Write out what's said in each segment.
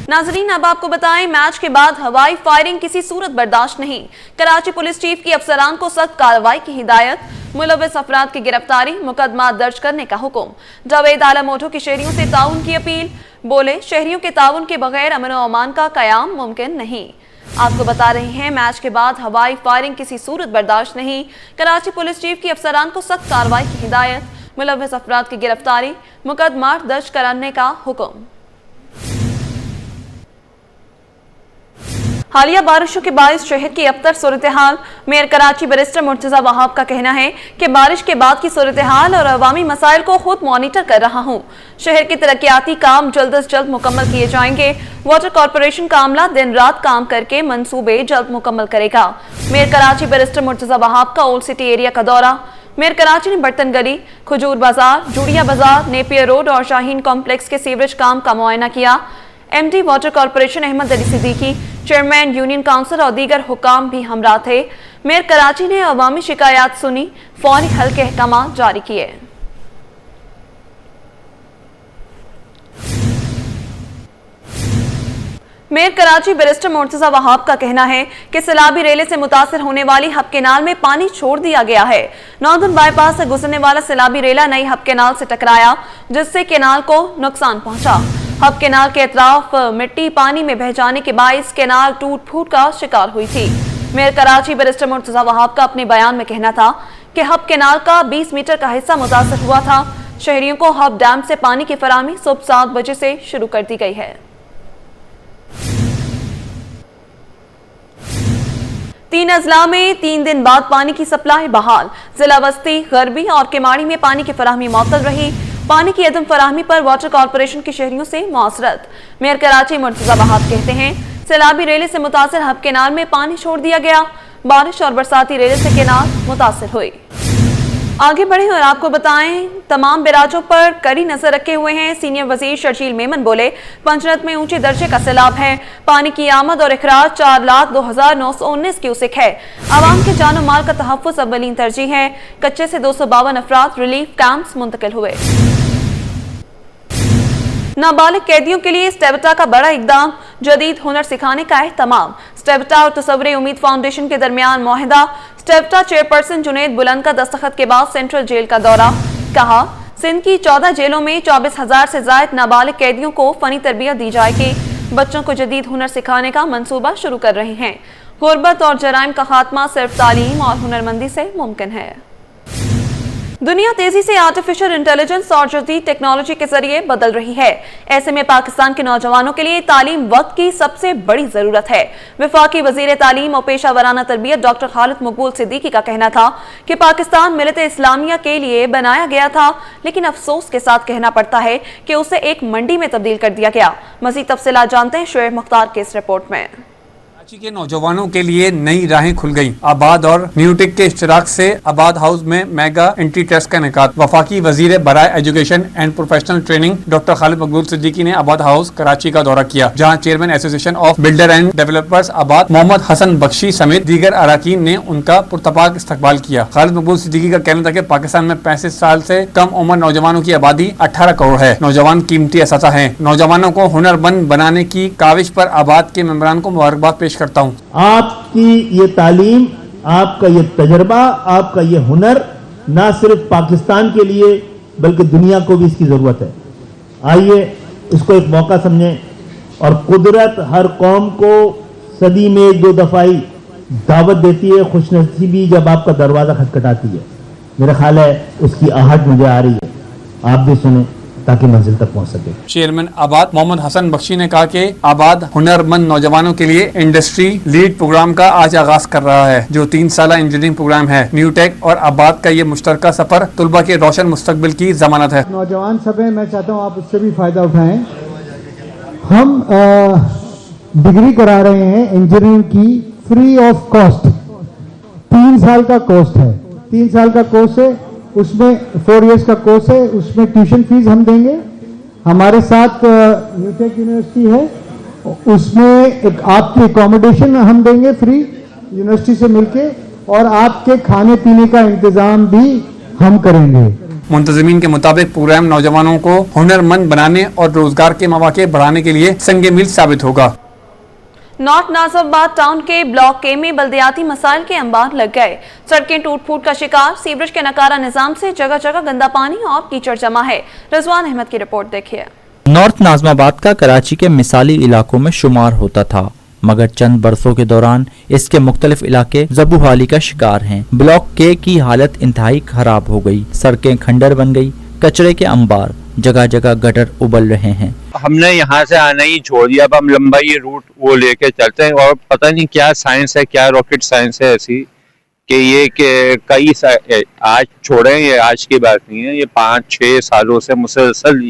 नाजरीन, अब आपको बताएं, मैच के बाद हवाई फायरिंग किसी सूरत बर्दाश्त नहीं। कराची पुलिस चीफ की अफसरान को सख्त कार्रवाई की हिदायत, मुलव्विस अफराद की गिरफ्तारी, मुकदमा दर्ज करने का हुक्म। जावेद आलम ओठो की शहरियों से ताउन की अपील, बोले शहरियों के ताउन के बगैर अमन व अमान का कयाम मुमकिन नहीं। आपको बता रहे हैं, मैच के बाद हवाई फायरिंग किसी सूरत बर्दाश्त नहीं। कराची पुलिस चीफ की अफसरान को सख्त कार्रवाई की हिदायत, मुलव्विस अफराद की गिरफ्तारी, मुकदमा दर्ज करने का हुक्म। हालिया बारिशों के बायस शहर की अबतर सूरत-ए-हाल, मेयर कराची बैरिस्टर मुर्तजा वहाब का कहना है कि बारिश के बाद की सूरत-ए-हाल और अवामी मसाइल को खुद मॉनिटर कर रहा हूँ। शहर के तरक्याती काम जल्द अज जल्द मुकम्मल किए जाएंगे। वाटर कॉरपोरेशन का अमला दिन रात काम करके मंसूबे जल्द मुकम्मल करेगा। मेयर कराची बैरिस्टर मुर्तजा वहाब का ओल्ड सिटी एरिया का दौरा। मेयर कराची ने बर्तन गली, खजूर बाजार, जूड़िया बाजार, नेपियर रोड और शाहीन कॉम्प्लेक्स के सीवरेज काम का मुआयना किया। MD water corporation Ahmed Ali Siddiqui, chairman union council और दीगर हुकाम भी हमरा थे। मेयर कराची ने अवामी शिकायत सुनी, फौरी हल के अहकाम जारी किए। मेयर कराची बैरिस्टर मुर्तजा वहाब का कहना है कि सैलाबी रेले से मुतासिर होने वाली हब केनाल में पानी छोड़ दिया गया है। नॉर्दर्न बाईपास से गुजरने वाला सैलाबी रेला नई हब केनाल से टकराया, जिससे केनाल को नुकसान पहुंचा। हब केनाल के अतराफ मिट्टी पानी में बह जाने के बायस केनाल टूट फूट का शिकार हुई थी। मेयर कराची बैरिस्टर मुर्तजा वहाब का अपने बयान में कहना था कि हब केनाल का 20 मीटर का हिस्सा मुतासर हुआ था। शहरियों को हब डैम से पानी की फराहमी सुबह 7 बजे से शुरू कर दी गई है। 3 अजला में 3 दिन बाद पानी की सप्लाई बहाल। जिला बस्ती, गरबी और केमाड़ी में पानी की फराहमी मुअत्तल रही। पानी की अदम फराहमी पर वाटर कॉरपोरेशन के शहरियों से मुआसरत। मेयर कराची मुर्तजा वहाब कहते हैं, सैलाबी रेले से मुतासिर हब केनाल में पानी छोड़ दिया गया। बारिश और बरसाती रेले से केनाल मुतासिर हुई। आगे बढ़े और आपको बताएं, तमाम बैराजों पर कड़ी नजर रखे हुए हैं। सीनियर वजीर शर्जील मेमन बोले, पंचरत में ऊंचे दर्जे का सैलाब है। पानी की आमद और इखराज 4,02,919 क्यूसेक है। आवाम के जानो माल का तहफ़्फ़ुज़ अव्वलीन तरजीह है। कच्चे से 252 अफराद रिलीफ कैंप्स मुंतकिल हुए। नाबालिग कैदियों के लिए स्टेबटा का बड़ा इकदाम, जदीद हुनर सिखाने का एहतमाम। स्टेबटा और तसव्वुर उम्मीद फाउंडेशन के दरमियान मुआहिदा। स्टेबटा चेयरपर्सन जुनैद बुलंद का दस्तखत के बाद सेंट्रल जेल का दौरा। कहा, सिंध की 14 जेलों में 24,000 से ज्यादा नाबालिग कैदियों को फनी तरबियत दी जाएगी। बच्चों को जदीद हुनर सिखाने का मंसूबा शुरू कर रहे हैं। गुर्बत और जराइम का खात्मा सिर्फ तालीम और हुनरमंदी से मुमकिन है। दुनिया तेजी से आर्टिफिशियल इंटेलिजेंस और जदीद टेक्नोलॉजी के जरिए बदल रही है। ऐसे में पाकिस्तान के नौजवानों के लिए तालीम वक्त की सबसे बड़ी जरूरत है। वफाकी वजीर तालीम और पेशा वराना तरबियत डॉक्टर खालिद मकबूल सिद्दीकी का कहना था कि पाकिस्तान मिलत इस्लामिया के लिए बनाया गया था, लेकिन अफसोस के साथ कहना पड़ता है कि उसे एक मंडी में तब्दील कर दिया गया। मजीद तफसीलात जानते हैं शुएब मुख्तार के इस रिपोर्ट में। कराची के नौजवानों के लिए नई राहें खुल गई। आबाद और न्यूटेक के इश्तराक से आबाद हाउस में मेगा एंट्री टेस्ट का इनेकाद। वफाकी वजीर बराए education and professional training doctor Khalid Maqbool Siddiqui ने आबाद हाउस कराची का दौरा किया, जहां chairman association of builder and developers आबाद मोहम्मद हसन बख्शी समेत दीगर अराकीन ने उनका पुरतपाक इस्तकबाल किया। खालिद मकबूल सिद्दीकी का कहना था कि पाकिस्तान में 35 साल से कम उम्र नौजवानों की आबादी 18 करोड़ है। नौजवान कीमती असासा है। नौजवानों को हुनरमंद बनाने की काविश पर आबाद के मेंबरान को मुबारकबाद पेश करता हूँ। आपकी ये तालीम, आपका ये तजर्बा, आपका ये हुनर ना सिर्फ पाकिस्तान के लिए बल्कि दुनिया को भी इसकी जरूरत है। आइए इसको एक मौका समझें। और कुदरत हर कौम को सदी में 1-2 दफाई दावत देती है, खुशनसीबी जब आपका दरवाजा खटखटाती है। मेरा ख्याल है उसकी आहट मुझे आ रही है, आप भी सुने ताकि मंजिल तक पहुंच सके। चेयरमैन आबाद मोहम्मद हसन बख्शी ने कहा कि आबाद हुनरमंद नौजवानों के लिए इंडस्ट्री लीड प्रोग्राम का आज आगाज कर रहा है, जो 3 साला इंजीनियरिंग प्रोग्राम है। न्यूटेक और आबाद का ये मुश्तरका सफर तुलबा के रोशन मुस्तकबिल की जमानत है। नौजवान सब है, मैं चाहता हूँ आप उससे भी फायदा उठाएं। हम डिग्री करा रहे हैं इंजीनियरिंग की फ्री ऑफ कॉस्ट। 3 साल का कोर्स है, 3 साल का कोर्स है, उसमें 4 इयर्स का कोर्स है, उसमें ट्यूशन फीस हम देंगे। हमारे साथ न्यूटेक यूनिवर्सिटी है, उसमें एक आपकी एकोमोडेशन हम देंगे फ्री यूनिवर्सिटी से मिलके, और आपके खाने पीने का इंतजाम भी हम करेंगे। मुंतज़मीन के मुताबिक प्रोग्राम नौजवानों को हुनरमंद बनाने और रोजगार के मौके बढ़ाने के लिए संगे मील साबित होगा। नॉर्थ नाजिबाबाद टाउन के ब्लॉक के में बल्दियाती मसाइल के अंबार लग गए। सड़कें टूट फूट का शिकार, सीवरेज के नकारा निजाम से जगह जगह गंदा पानी और कीचड़ जमा है। रिजवान अहमद की रिपोर्ट देखिए। नॉर्थ नाजिबाबाद का कराची के मिसाली इलाकों में शुमार होता था, मगर चंद बरसों के दौरान इसके मुख्तलिफ इलाके ज़बूहाली का शिकार हैं। ब्लॉक के की हालत इंतहाई खराब हो गई, सड़कें खंडर बन गई, कचरे के अंबार, जगह जगह गटर उबल रहे हैं। हमने यहाँ से आना ही छोड़ दिया, अब हम लंबा ये रूट वो लेके चलते हैं और पता नहीं क्या साइंस है, क्या रॉकेट साइंस है ऐसी कि ये कई आज छोड़े, ये आज की बात नहीं है, ये 5-6 सालों से मुसलसल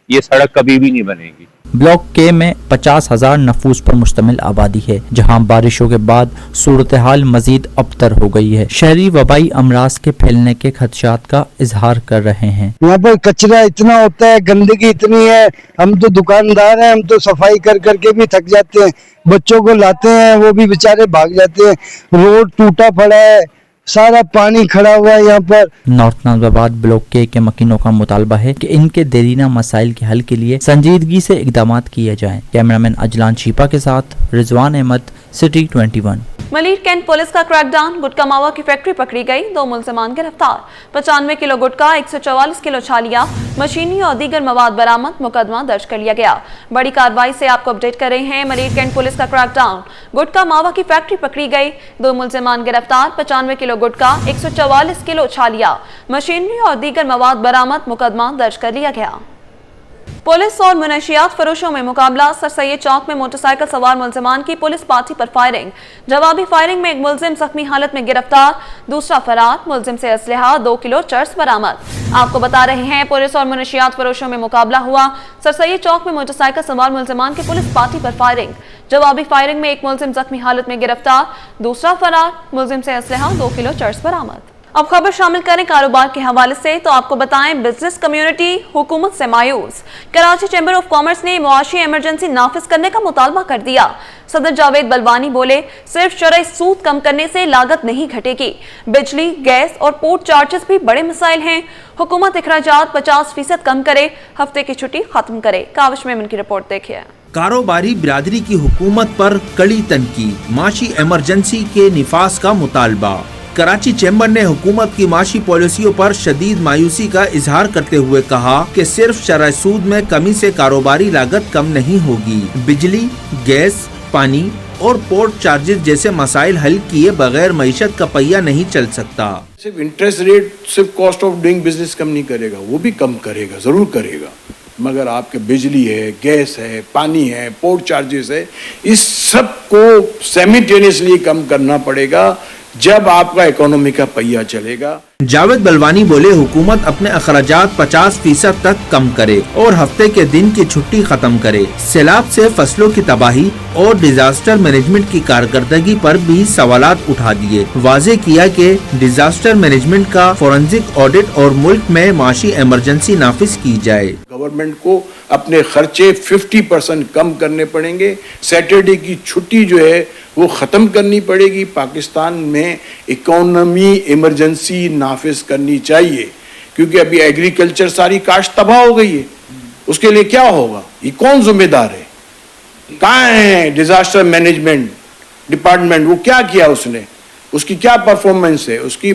ये सड़क कभी भी नहीं बनेगी। ब्लॉक के में 50,000 नफूस पर मुश्तमिल आबादी है, जहां बारिशों के बाद सूरत हाल मजीद अबतर हो गई है। शहरी वबाई अमराज के फैलने के खदशात का इजहार कर रहे हैं। यहाँ पर कचरा इतना होता है, गंदगी इतनी है, हम तो दुकानदार हैं, हम तो सफाई कर करके भी थक जाते हैं, बच्चों को लाते हैं वो भी बेचारे भाग जाते हैं, रोड टूटा पड़ा है, सारा पानी खड़ा हुआ है यहाँ पर। नॉर्थ नाजिबाबाद ब्लॉक के मकीनों का मुतालबा है कि इनके देरीना मसाइल के हल के लिए संजीदगी से इकदामात किए जाएं। कैमरामैन अजलान शीपा के साथ Rizwan Ahmed, city 21। Malir cantt police का क्रैकडाउन, गुटका मावा की फैक्ट्री पकड़ी गई, 2 मुलजमान गिरफ्तार। 95 किलो गुटका, 144 किलो छालिया, मशीनी और दीगर मवाद बरामद, मुकदमा दर्ज कर लिया गया। बड़ी कार्रवाई से आपको अपडेट कर रहे हैं। मलिर कैंट पुलिस का क्रैकडाउन, गुटका मावा की फैक्ट्री पकड़ी गई, 2 मुलजमान गिरफ्तार। 95 किलो गुटका, 144 किलो छालिया, मशीनरी और दीगर मवाद बरामद, मुकदमा दर्ज कर लिया गया। पुलिस और मुनशियात फरोशों में मुकाबला, सर सैयद चौक में मोटरसाइकिल सवार मुलजमान की पुलिस पार्टी पर फायरिंग, जवाबी फायरिंग में एक मुलजिम जख्मी हालत में गिरफ्तार, दूसरा फरार। मुलजिम से असलहा 2 किलो चर्स बरामद। आपको बता रहे हैं, पुलिस और मुनशियात फरोशों में मुकाबला हुआ, सर सैयद चौक में मोटरसाइकिल सवार मुलजमान की पुलिस पार्टी पर फायरिंग, जवाबी फायरिंग में एक मुलजिम जख्मी हालत में गिरफ्तार, दूसरा फरार। मुलजिम से असलहा 2 किलो चर्स बरामद। अब खबर शामिल करें कारोबार के हवाले से, तो आपको बताएं, बिजनेस कम्युनिटी हुकूमत से मायूस। कराची चैम्बर ऑफ कॉमर्स ने मुआशी इमरजेंसी नाफिज करने का मुतालबा कर दिया। सदर जावेद बलवानी बोले, सिर्फ शरई सूद कम करने से लागत नहीं घटेगी, बिजली, गैस और पोर्ट चार्जेस भी बड़े मसाइल हैं। हुकूमत अखराजात 50% कम करे, हफ्ते की छुट्टी खत्म करे। काविश मेमन की रिपोर्ट देखिए। कारोबारी बिरादरी की हुकूमत पर कड़ी तनकीद, माशी इमरजेंसी के निफाज का मुतालबा। कराची चैम्बर ने हुकूमत की माशी पॉलिसियों पर शदीद मायूसी का इजहार करते हुए कहा कि सिर्फ शरह सूद में कमी से कारोबारी लागत कम नहीं होगी, बिजली, गैस, पानी और पोर्ट चार्जेस जैसे मसाइल हल किए बगैर मईशत का पहिया नहीं चल सकता। सिर्फ इंटरेस्ट रेट सिर्फ कॉस्ट ऑफ डूइंग बिजनेस कम नहीं करेगा, वो भी कम करेगा, जरूर करेगा, मगर आपके बिजली है, गैस है, पानी है, पोर्ट चार्जेस है, इस सब को साइमल्टेनियसली कम करना पड़ेगा जब आपका इकोनॉमी का पहिया चलेगा। जावेद बलवानी बोले, हुकूमत अपने अखराजात 50% तक कम करे और हफ्ते के दिन की छुट्टी खत्म करे। सैलाब से फसलों की तबाही और डिजास्टर मैनेजमेंट की कारकर्दगी पर भी सवालात उठा दिए। वाजे किया कि डिजास्टर मैनेजमेंट का फोरेंसिक ऑडिट और मुल्क में माशी इमरजेंसी नाफिज की जाए। गवर्नमेंट को अपने खर्चे 50% कम करने पड़ेंगे। सैटरडे की छुट्टी जो है वो खत्म करनी पड़ेगी। पाकिस्तान में इकोनॉमी इमरजेंसी नाफिज करनी चाहिए, क्योंकि अभी एग्रीकल्चर सारी काश्त तबाह हो गई है। उसके लिए क्या होगा, ये कौन जिम्मेदार है? कहाँ है डिजास्टर मैनेजमेंट डिपार्टमेंट? वो क्या किया उसने, उसकी क्या परफॉर्मेंस है? उसकी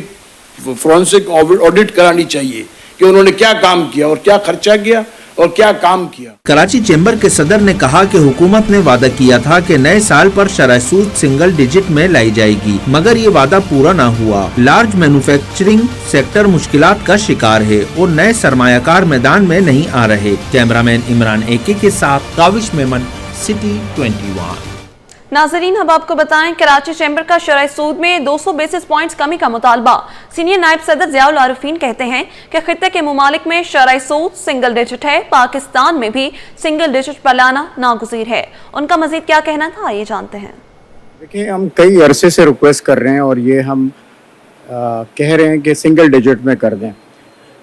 फोरेंसिक ऑडिट करानी चाहिए कि उन्होंने क्या काम किया और क्या खर्चा किया और क्या काम किया। कराची चैम्बर के सदर ने कहा कि हुकूमत ने वादा किया था कि नए साल पर शरह सूद सिंगल डिजिट में लाई जाएगी, मगर ये वादा पूरा न हुआ। लार्ज मैन्युफैक्चरिंग सेक्टर मुश्किलात का शिकार है और नए सरमायाकार मैदान में नहीं आ रहे। कैमरामैन इमरान एके के साथ काविश मेमन, सिटी 21। नाजरीन, अब आपको बताएं, कराची चैम्बर का शरह सूद में 200 बेसिस पॉइंट्स कमी का मुतालबा। सीनियर नायब सदर ज़ियाउल आरिफीन कहते हैं कि खित्ते के मुमालिक में शरह सूद सिंगल डिजिट है, पाकिस्तान में भी सिंगल डिजिट पर लाना नागुज़ीर है। उनका मजीद क्या कहना था, आइए जानते हैं। देखिए, हम कई अरसे से रिक्वेस्ट कर रहे हैं और ये हम कह रहे हैं कि सिंगल डिजिट में कर दें।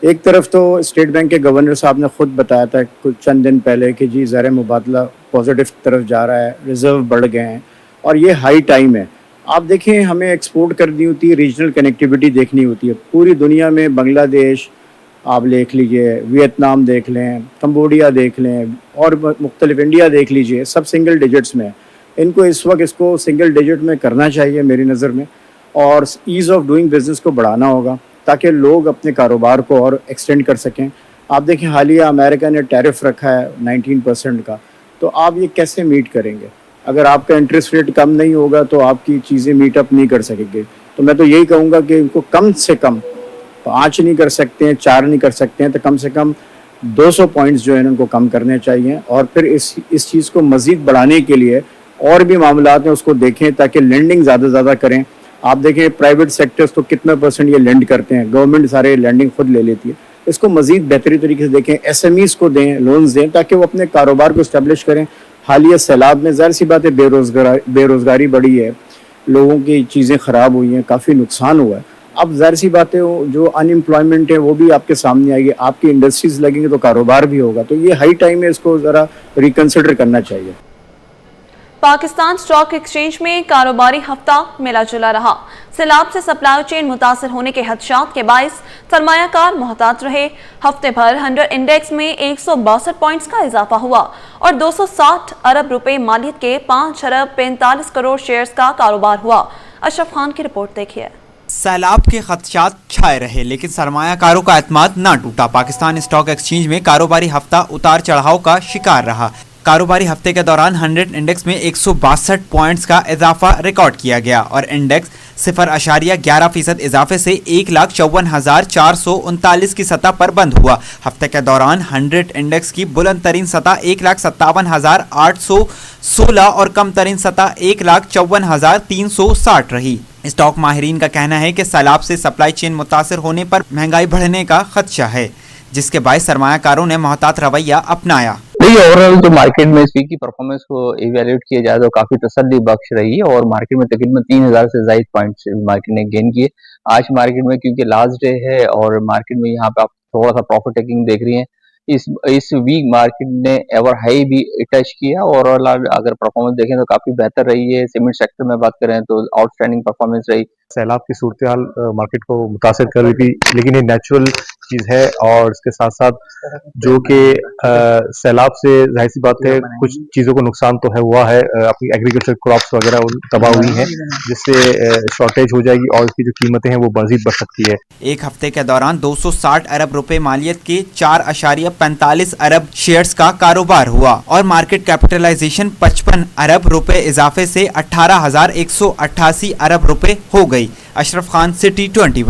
एक तरफ तो स्टेट बैंक के गवर्नर साहब ने खुद बताया था कुछ चंद दिन पहले कि जी ज़र मुबादला पॉजिटिव तरफ जा रहा है, रिजर्व बढ़ गए हैं और ये हाई टाइम है। आप देखें, हमें एक्सपोर्ट करनी होती है, रीजनल कनेक्टिविटी देखनी होती है। पूरी दुनिया में बांग्लादेश, आप देख लीजिए, वियतनाम देख लें, कंबोडिया देख लें और मुख्तलिफ इंडिया देख लीजिए, सब सिंगल डिजिट्स में। इनको इस वक्त इसको सिंगल डिजिट में करना चाहिए मेरी नज़र में, और ईज़ ऑफ डूइंग बिज़नेस को बढ़ाना होगा ताकि लोग अपने कारोबार को और एक्सटेंड कर सकें। आप देखें हालिया अमेरिका ने टैरिफ रखा है 19% का, तो आप ये कैसे मीट करेंगे? अगर आपका इंटरेस्ट रेट कम नहीं होगा तो आपकी चीज़ें मीट अप नहीं कर सकेंगे। तो मैं तो यही कहूँगा कि इनको कम से कम 5 नहीं कर सकते हैं, 4 नहीं कर सकते हैं, तो कम से कम 200 पॉइंट्स जो है इनको कम करने चाहिए। और फिर इस चीज़ को मज़ीद बढ़ाने के लिए और भी मामलात हैं उसको देखें ताकि लेंडिंग ज़्यादा से ज़्यादा करें। आप देखें प्राइवेट सेक्टर्स तो कितना % ये लेंड करते हैं, गवर्नमेंट सारे लेंडिंग खुद ले लेती है। इसको मज़ीद बेहतरी तरीके से देखें, SMEs को दें, लोन्स दें ताकि वो अपने कारोबार को इस्टेब्लिश करें। हालिया सैलाब में ज़ाहिर सी बात है बेरोज़गारी बढ़ी है, लोगों की चीज़ें ख़राब हुई हैं, काफ़ी नुकसान हुआ है। अब ज़ाहिर सी बात है जो अनएम्प्लॉयमेंट है वो भी आपके सामने आएगी, आपकी इंडस्ट्रीज़ लगेंगे तो कारोबार भी होगा। तो ये हाई टाइम है, इसको ज़रा रिकन्सिडर करना चाहिए। पाकिस्तान स्टॉक एक्सचेंज में कारोबारी हफ्ता मिला जुला रहा। सैलाब से सप्लाई चेन मुतासर होने के खदशात के बायस सरमायाकार मोहतात रहे। हफ्ते भर 100 इंडेक्स में 162 पॉइंट्स का इजाफा हुआ और 260 अरब रुपए मालियत के 5 अरब 45 करोड़ शेयर्स का कारोबार हुआ। अशरफ खान की रिपोर्ट देखिए। सैलाब के खदशात छाए रहे लेकिन सरमायाकारों का एतमाद ना टूटा। पाकिस्तान स्टॉक एक्सचेंज में कारोबारी हफ्ता उतार चढ़ाव का शिकार रहा। कारोबारी हफ्ते के दौरान 100 इंडेक्स में 162 पॉइंट्स का इजाफा रिकॉर्ड किया गया और इंडेक्स 0.11% इजाफे से 1,54,439 की सतह पर बंद हुआ। हफ्ते के दौरान 100 इंडेक्स की बुलंद तरीन सतह 1,57,816 और कम तरीन सतह 1,54,360 रही। स्टॉक माहिरीन का कहना है कि सैलाब से सप्लाई चेन मुतासर होने पर महंगाई बढ़ने का खदशा है, जिसके बायस सरमायाकारों ने मोहतात रवैया अपनाया। नहीं, ओवरऑल तो मार्केट में इस वीक की परफॉर्मेंस को इवैल्यूएट किया जाए तो काफी तसल्ली बख्श रही है और मार्केट में तकरीबन 3000 से ज्यादा पॉइंट्स मार्केट ने गेन किए। आज मार्केट में क्योंकि लास्ट डे है और मार्केट में यहाँ पे आप थोड़ा सा प्रॉफिट टेकिंग देख रही हैं। इस वीक मार्केट ने एवर हाई भी टच किया और अगर परफॉर्मेंस देखें तो काफी बेहतर रही है। सीमेंट सेक्टर में बात करें तो आउटस्टैंडिंग परफॉर्मेंस रही। सैलाब की सूरत हाल मार्केट को मुतासर कर रही थी, लेकिन ये नेचुरल चीज़ है और इसके साथ साथ जो कि सैलाब से जाहिर सी बात है कुछ चीज़ों को नुकसान तो है हुआ है, अपनी एग्रीकल्चर क्रॉप्स वगैरह तबाह हुई हैं, जिससे शॉर्टेज हो जाएगी और इसकी जो कीमतें हैं वो मजीद बढ़ सकती है। एक हफ्ते के दौरान 260 अरब रुपए मालियत के 4.45 अरब शेयर्स का कारोबार हुआ और मार्केट कैपिटलाइजेशन 55 अरब रुपए इजाफे से 18,188 अरब रुपए हो गई। अशरफ खान, सिटी 21।